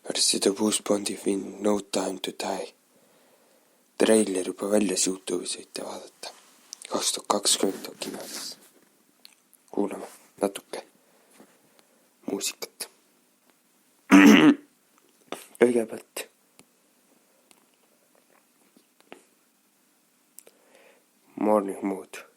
Varsti tuleb uus Bondi film No Time to Die. Treiler juba väljas, YouTube'is võite vaadata. 2020 on kinodes. Kuulame natuke muusikat. Kõigepealt Morning Mood.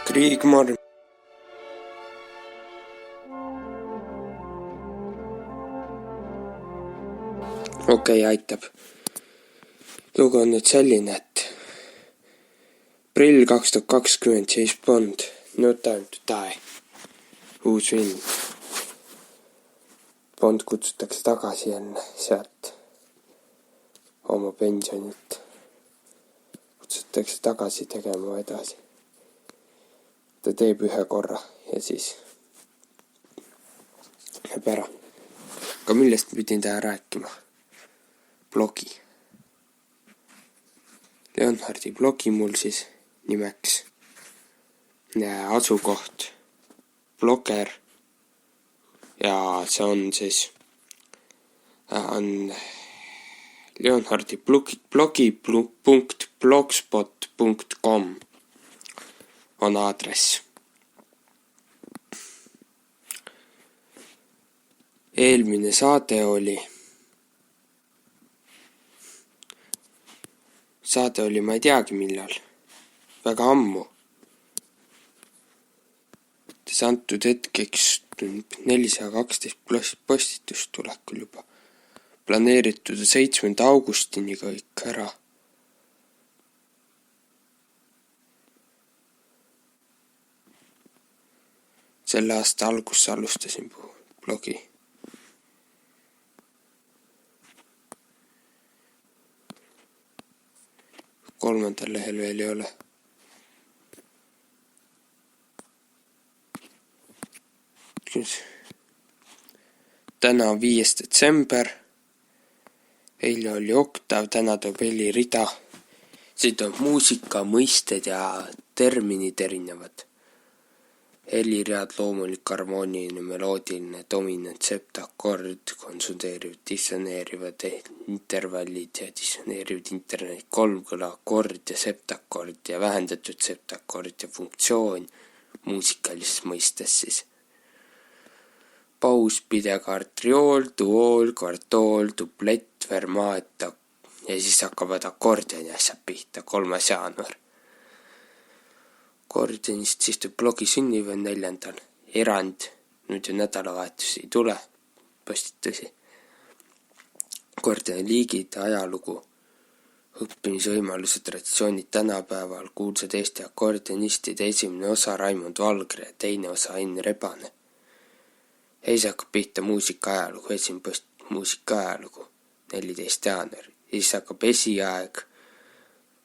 Kriegmar. Okei, aitab. Lugu on nüüd selline, et aprill 2020 James Bond, No Time to Die. Uus film. Bond kutsutakse tagasi enne sealt oma pensionit. Kutsutakse tagasi tegema edasi. Ta teeb ühe korra ja siis läheb ära. Aga millest pidin täna rääkima? Blogi. Leonhardi blogi mul siis nimeks asukoht Blogger ja see on siis on Leonhardi blogi.blogspot.com on aadress. Eelmine saade oli, ma ei teagi millal, väga ammu. Antud hetkeks 412 postitust tulekul juba. Planeeritud 7. augustini kõik ära. Selle aasta alguses alustasin blogi. 3. lehel veel ei ole. Täna on 5. detsember. Eile oli oktav, täna toob helirida. Siit on muusika, mõisted ja terminid erinevad. Heliread loomulik, harmooniline, meloodiline, dominant, septakord, konsolideerivad, dissoneerivad intervallid ja dissoneerivad internet, kolmkõla, akord ja septakord ja vähendatud septakord ja funktsioon muusikalises mõistes siis. Paus, pidekaart, triool, duool, kvartool, dublett, vermaat ja siis hakkavad akordioni asjad pihta, 3. jaanuar. Akordionist siis tuleb blogi sünnipäev 4. Erand, nüüd ju nädalavahetus ei tule, postitusi. Akordioni liigid, ajalugu, õppimisvõimalused, traditsioonid tänapäeval, kuulsad Eesti akordionistid, esimene osa Raimond Valgre ja teine osa Ain Rebane. Ees hakkab pihta muusika ajalugu, esimene muusika ajalugu, 14. jaanuar. Siis hakkab esiaeg,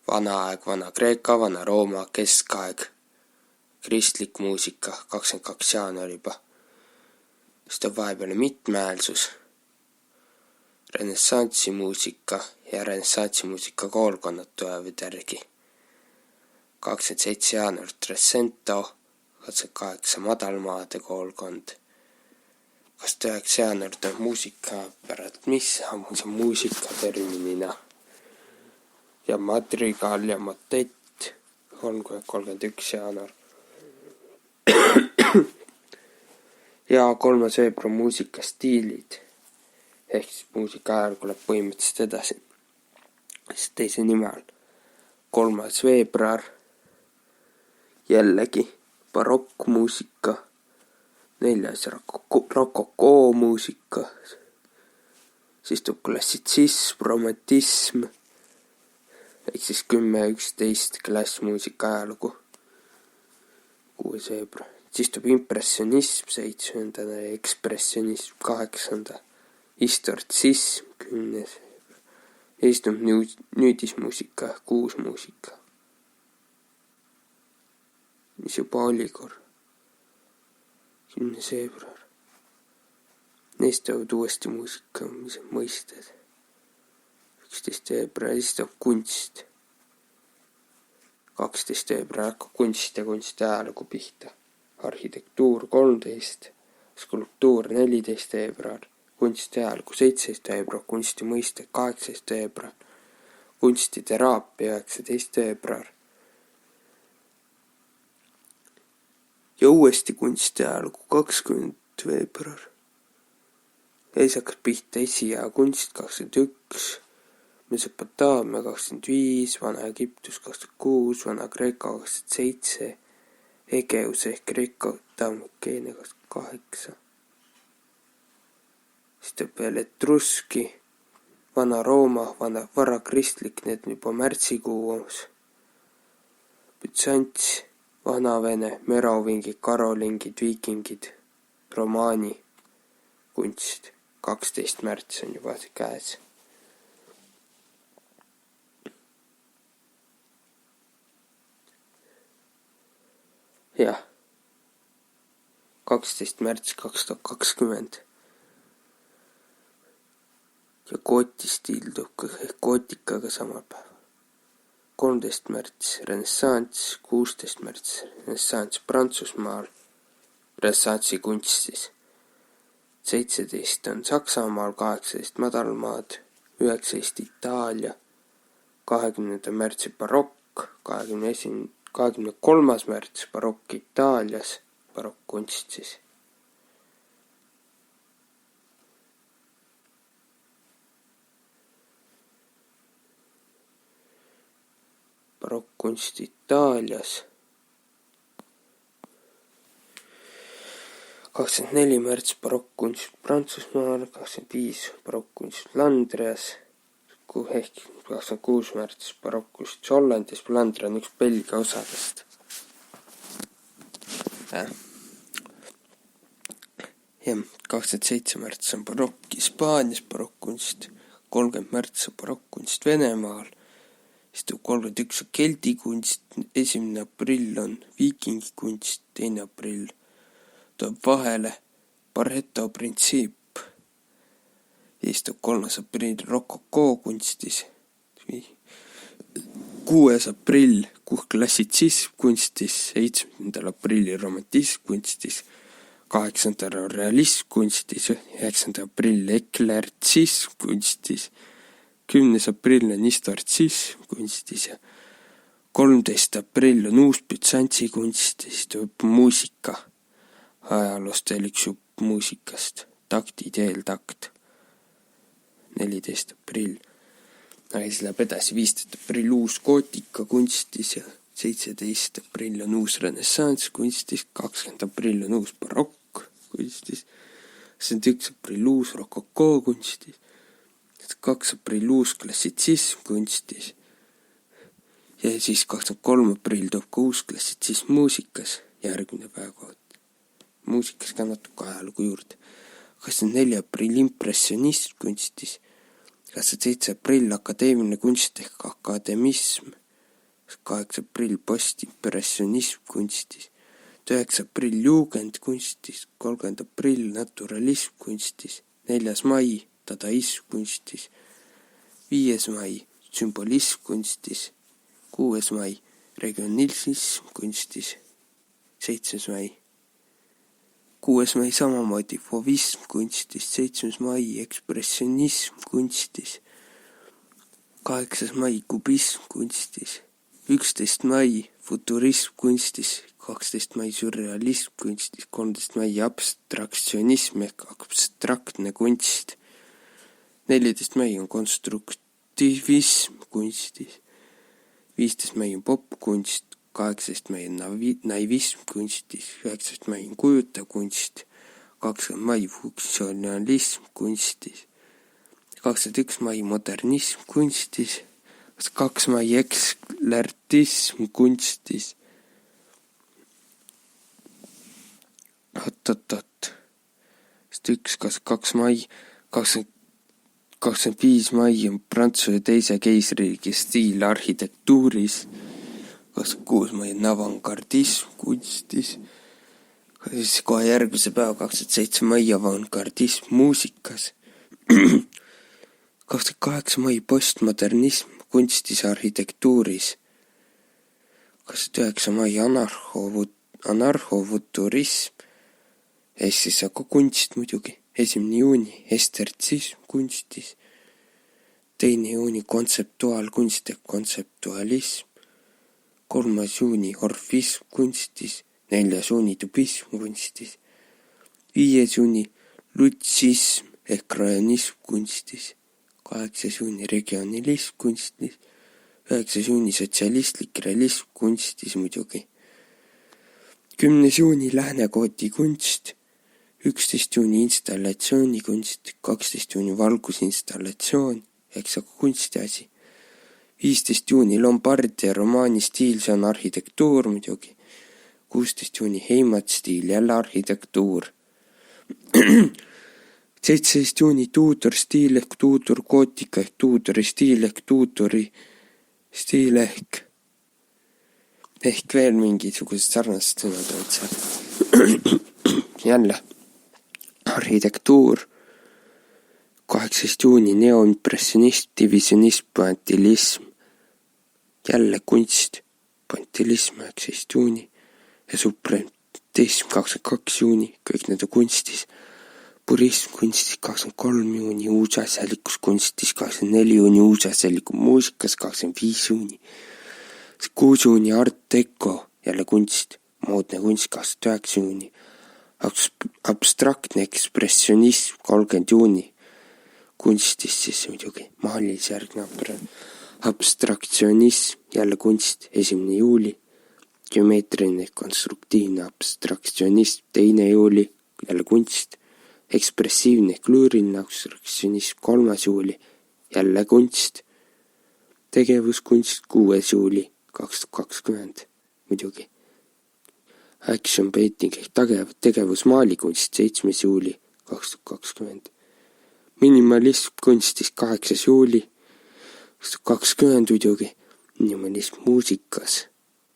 vana aeg, Vana-Kreeka, Vana-Rooma, keskaeg, kristlik muusika, 22. jaanuar juba. Siis tuleb vahepeal mitmehäälsus, renessansimuusika ja renessansimuusika koolkonnad tulevad järgi. 27. jaanuar Trecento, 28. madalmaade koolkond. 29. jaanuar tuleb muusikapärast missa, see muusika terminina. Ja madrigal ja motett, 31. jaanuar. Ja 3. veebruar muusikastiilid. Ehk siis muusika ajal tuleb põhimõtteliselt edasi. Siis teise nime all. 3. veebruar. Jällegi barokkmuusika. 4. rokokoo muusika. Siis tuleb klassitsism, romantism. Ehk siis 10-11 klassmuusika ajalugu. 6. veebruar. Siis tuleb impressionism 7. ja ekspressionism 8. Historitsism 10. veebruar. Ja siis tuleb nüüdismuusika, kuusmuusika. Mis juba oli kord. 10. veebruar. Neist tulevad uuesti muusika, mis on mõisted. 11. veebruar, siis tuleb kunst. 12. veebruar hakkab kunst ja kunsti ajalugu pihta. Arhitektuur 13, skulptuur 14. veebruar, kunsti ajalugu 17. veebruar, kunsti mõiste 18. veebruar, kunstiteraapia 19. veebruar. Ja uuesti kunsti ajalugu 20. veebruar. Ja siis hakkas pihta esiaja kunst 21, Mesopotaamia 25, Vana-Egiptus 26, Vana-Kreeka 27, Egeus ehk Kreeka Taamikeene 28. Siis tuleb veel Etruski, Vana-Rooma, varakristlik, need on juba märtsikuus. Bütsants, Vana-Vene, merovingid, karolingid, viikingid, romaani, kunst. 12. märts on juba käes. Jah, 12. märts 2020 ja gootistiil tuleb ehk gootikaga samal päeval. 13. märts renessanss, 16. märts renessanss Prantsusmaal, renessansi kunstis. 17 on Saksamaal, 18 madalmaad, 19 Itaalia, 20. märtsi barokk, 23. märts barokk Itaalias, barokk-kunst siis. Barokk-kunst Itaalias. 24. märts barokk-kunst Prantsusmaal, 25 barokk-kunst Flandrias, ehk 26. märts barokk-kunst Hollandis, Flandria on üks Belgia osadest. Ja 27. märts on barokk Hispaanias, barokk-kunst, 30. märts on barokk-kunst Venemaal, siis tuleb 31 keldikunst, 1. aprill on viikingikunst, 2. aprill tuleb vahele Pareto printsiip. Siis tuleb 3. aprill rokokoo kunstis. 6. aprill klassitsism kunstis. 7. aprill romantism kunstis. 8. realism kunstis. 9. aprill eklertsism kunstis. 10. aprill on historitsism kunstis ja 13. aprill on uus bütsantsi kunst. Siis tuleb muusika. Ajaloost veel üks jupp muusikast, taktid ja eeltakt, 14. aprill. Siis läheb edasi 15. aprill uus gootika kunstis ja 17. aprill on uus renessanss kunstis, 20. aprill on uus barokk kunstis, 21. aprill uus rokokoo kunstis, 2. aprill uus klassitsism kunstis ja siis 23. aprill tuleb ka uus klassitsism muusikas järgmine päev kohta. muusikas ka natuke ajalugu juurde. 24. aprill impressionism kunstis, 27. aprill akadeemiline kunst ehk akademism, 8. aprill postimpressionism kunstis, 9. aprill jugend kunstis, 30. aprill naturalism kunstis, 4. mai dadaism kunstis, 5. mai sümbolism kunstis, 6. mai regionalism kunstis, 7. mai 6. mai samamoodi fauvism kunstis, 7. mai ekspressionism kunstis, 8. mai kubism kunstis, 11. mai futurism kunstis, 12. mai sürrealism kunstis, 13. mai abstraktsionism ehk abstraktne kunst, 14. mai on konstruktivism kunstis, 15. mai on popkunst, 18. mai on naivism kunstis, 19. mai on kujutav kunst, 20. mai funktsionalism kunstis, 21. mai modernism kunstis, 2. mai eklertism kunstis. Üks, 22. mai, 25. mai on Prantsuse teise keisririigi stiil arhitektuuris, 26. mai on avangardism kunstis, siis kohe järgmise päeva 27. mai avangardism muusikas, 28. mai postmodernism kunstis arhitektuuris, 29. mai anarhofuturism ehk siis ka kunst muidugi, 1. juuni estertsism kunstis, 2. juuni kontseptuaalkunst ehk kontseptualism, 3. juuni orfism kunstis, 4. juuni dubism kunstis, 5. juuni lutsism ehk rajonism kunstis, 8. juuni regionalism kunstis, 9. juuni sotsialistlik realism kunstis muidugi, 10. juuni lähnekooti kunst, 11. juuni installatsioonikunst, 12. juuni valgusinstallatsioon ehk see kunsti asi, 15. juuni Lombardia romaani stiil, see on arhitektuur muidugi, 16. juuni Heimat stiil, jälle arhitektuur, 17. juuni Tudor stiil ehk Tudor gootika ehk Tudori stiil ehk Tudori stiil ehk veel mingisugused sarnased sõnad olid seal. Jälle arhitektuur, 18. juuni neoimpressionism, divisionism, pointillism, jälle kunst, pointillism 19. juuni ja supretism 22. juuni, kõik need on kunstis, purism kunstis 23. juuni, uusasjalikus kunstis 24. juuni, uusasjaliku muusikas 25. juuni, 6. juuni art deco, jälle kunst, moodne kunst 29. juuni, abstraktne ekspressionism 30. juuni, kunstis siis muidugi, maalis järgneb abstraktsionism, jälle kunst 1. juuli, geomeetriline konstruktiivne abstraktsionism 2. juuli, jälle kunst, ekspressiivne klüüriline abstraktsionism 3. juuli, jälle kunst, tegevuskunst 6. juuli 2020 muidugi, action painting ehk tegevusmaalikunst 7. juuli 2020, minimalism kunstis 8. juuli 2020 muidugi, minimalism muusikas,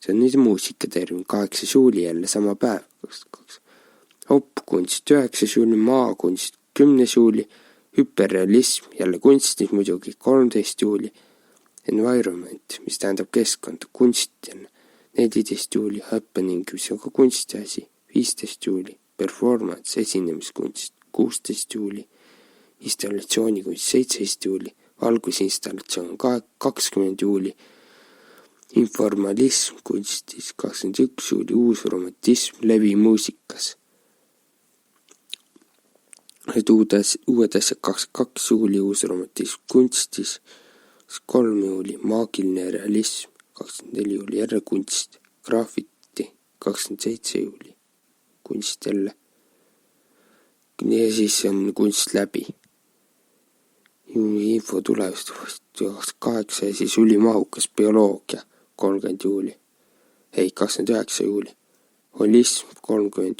see on nüüd muusikatermin, 8. juuli jälle sama päev 2020, opkunst 9. juuli, maakunst 10. juuli, hüperrealism jälle kunstis muidugi 13. juuli, environment, mis tähendab keskkond, kunst jälle 14. juuli, happening, mis on ka kunsti asi, 15. juuli, performance, esinemiskunst 16. juuli, installatsioonikunst 17. juuli, valgusinstallatsioon 20. juuli, informalism kunstis 21. juuli, uusromantism levimuusikas. Need uued asjad 22. juuli, uusromantism kunstis, 3. juuli, maagiline realism, 24. juuli jälle kunst, graffiti, 27. juuli, kunst jälle. Ja siis on kunst läbi. Info tulevast 28 ja siis ülimahukas bioloogia, 30. juuli. 29. juuli. Holism, 30. juuli.